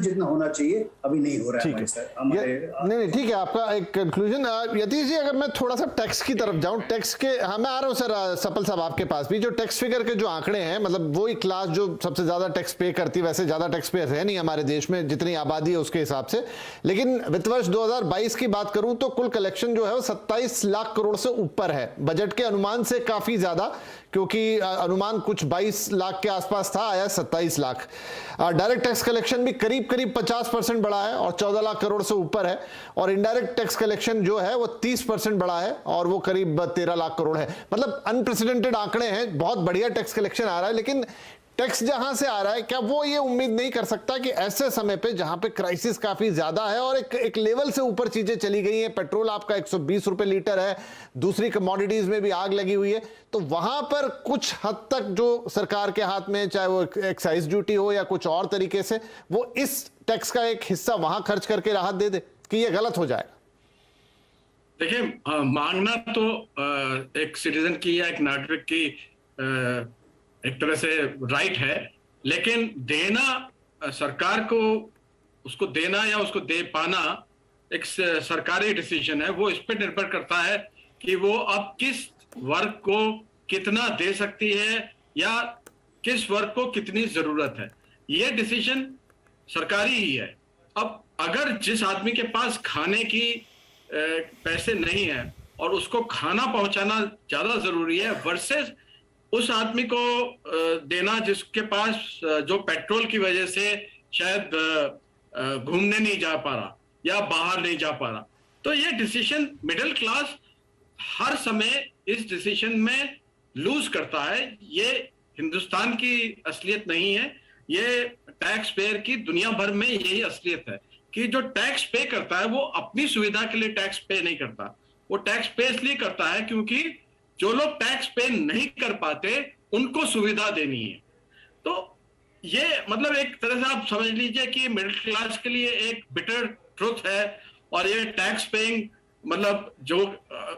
जितना होना चाहिए अभी नहीं हो रहा है हमारे साथ नहीं ठीक है, आपका एक कंक्लूजन। यतीश जी, अगर मैं थोड़ा सा टैक्स की तरफ जाऊं, टैक्स के मैं आ रहा हूं सर सपल साहब आपके पास भी। जो टैक्स फिगर के जो आंकड़े हैं, मतलब वही क्लास जो सबसे ज्यादा टैक्स पे करती, वैसे ज्यादा टैक्स पेयर है नहीं हमारे देश में जितनी आबादी है उसके हिसाब से, लेकिन वित्त वर्ष 2022 की बात करूं तो कुल कलेक्शन जो है वो 27 लाख करोड़ से ऊपर है, बजट के अनुमान से काफी ज्यादा, क्योंकि अनुमान कुछ 22 लाख के आसपास था, आया 27 लाख। डायरेक्ट टैक्स कलेक्शन भी करीब 50% बढ़ा है और 14 लाख करोड़ से ऊपर है, और इनडायरेक्ट टैक्स कलेक्शन जो है वो 30% बढ़ा है और वो करीब 13 लाख करोड़ है। मतलब अनप्रेसिडेंटेड आंकड़े हैं, बहुत बढ़िया टैक्स कलेक्शन आ रहा है। लेकिन टैक्स जहां से आ रहा है, क्या वो ये उम्मीद नहीं कर सकता कि ऐसे समय पे जहां पे क्राइसिस काफी ज्यादा है और एक लेवल से ऊपर चीजें चली गई हैं, पेट्रोल आपका 120 रुपए लीटर है, दूसरी कमोडिटीज में भी आग लगी हुई है, तो वहां पर कुछ हद तक जो सरकार के हाथ में, चाहे वो एक्साइज ड्यूटी हो या कुछ और तरीके से, वो इस टैक्स का एक हिस्सा वहां खर्च करके राहत दे दे, कि ये गलत हो जाएगा? देखिए, मांगना तो एक सिटीजन की या एक नागरिक की एक तरह से राइट है, लेकिन देना सरकार को, उसको देना या उसको दे पाना एक सरकारी डिसीजन है। वो इस पर निर्भर करता है कि वो अब किस वर्ग को कितना दे सकती है या किस वर्ग को कितनी जरूरत है। ये डिसीजन सरकारी ही है। अब अगर जिस आदमी के पास खाने की पैसे नहीं है और उसको खाना पहुंचाना ज्यादा जरूरी है, वर्सेस उस आदमी को देना जिसके पास जो पेट्रोल की वजह से शायद घूमने नहीं जा पा रहा या बाहर नहीं जा पा रहा, तो ये डिसीजन मिडिल क्लास हर समय इस डिसीजन में लूज करता है। ये हिंदुस्तान की असलियत नहीं है, ये टैक्स पेयर की दुनिया भर में यही असलियत है कि जो टैक्स पे करता है वो अपनी सुविधा के लिए टैक्स पे नहीं करता, वो टैक्स पे इसलिए करता है क्योंकि जो लोग टैक्स पे नहीं कर पाते उनको सुविधा देनी है। तो ये मतलब एक तरह से आप समझ लीजिए कि मिडिल क्लास के लिए एक बिटर ट्रुथ है। और ये टैक्स पेइंग मतलब जो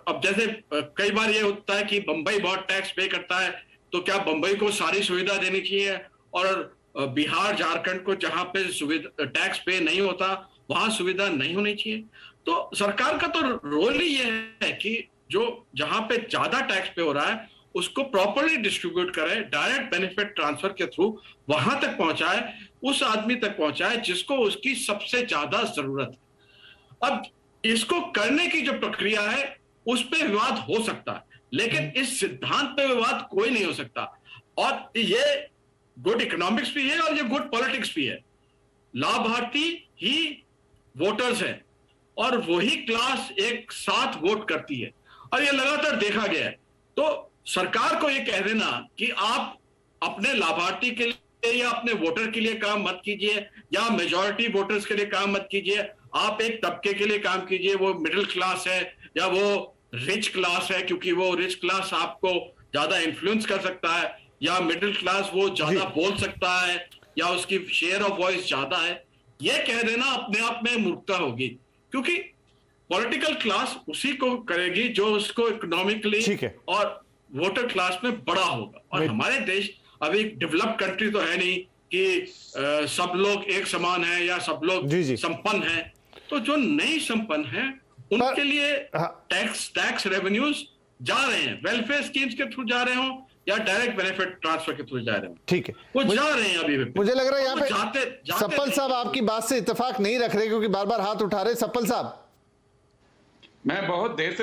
अब जैसे कई बार ये होता है कि बंबई बहुत टैक्स पे करता है, तो क्या बंबई को सारी सुविधा देनी चाहिए और बिहार झारखंड को जहां पे सुविधा टैक्स पे नहीं होता वहां सुविधा नहीं होनी चाहिए? तो सरकार का तो रोल ही ये है कि जो जहां पे ज्यादा टैक्स पे हो रहा है उसको प्रॉपर्ली डिस्ट्रीब्यूट करे, डायरेक्ट बेनिफिट ट्रांसफर के थ्रू वहां तक पहुंचाए, उस आदमी तक पहुंचाए जिसको उसकी सबसे ज्यादा जरूरत है। अब इसको करने की जो प्रक्रिया है उस पर विवाद हो सकता है, लेकिन इस सिद्धांत पे विवाद कोई नहीं हो सकता। और ये गुड इकोनॉमिक्स भी है और ये गुड पॉलिटिक्स भी है। लाभार्थी ही वोटर्स है और वही क्लास एक साथ वोट करती है और ये लगातार देखा गया है। तो सरकार को ये कह देना कि आप अपने लाभार्थी के लिए या अपने वोटर के लिए काम मत कीजिए या मेजॉरिटी वोटर्स के लिए काम मत कीजिए, आप एक तबके के लिए काम कीजिए, वो मिडिल क्लास है या वो रिच क्लास है, क्योंकि वो रिच क्लास आपको ज्यादा इन्फ्लुएंस कर सकता है, या मिडिल क्लास वो ज्यादा बोल सकता है या उसकी शेयर ऑफ वॉइस ज्यादा है। ये कह देना अपने आप में मूर्खता होगी, क्योंकि पॉलिटिकल क्लास उसी को करेगी जो उसको इकोनॉमिकली और वोटर क्लास में बड़ा होगा। और हमारे देश अभी डेवलप्ड कंट्री तो है नहीं कि सब लोग एक समान है या सब लोग संपन्न हैं। तो जो नहीं संपन्न है उनके लिए टैक्स रेवेन्यूज जा रहे हैं, वेलफेयर स्कीम्स के थ्रू जा रहे हो या डायरेक्ट बेनिफिट ट्रांसफर के थ्रू जा रहे हो, ठीक है, वो जा रहे हैं। अभी मुझे लग रहा है यहाँ पे सप्पल साहब आपकी बात से इत्तेफाक नहीं रख रहे, क्योंकि बार बार हाथ उठा रहे। सप्पल साहब, मैं बहुत देर से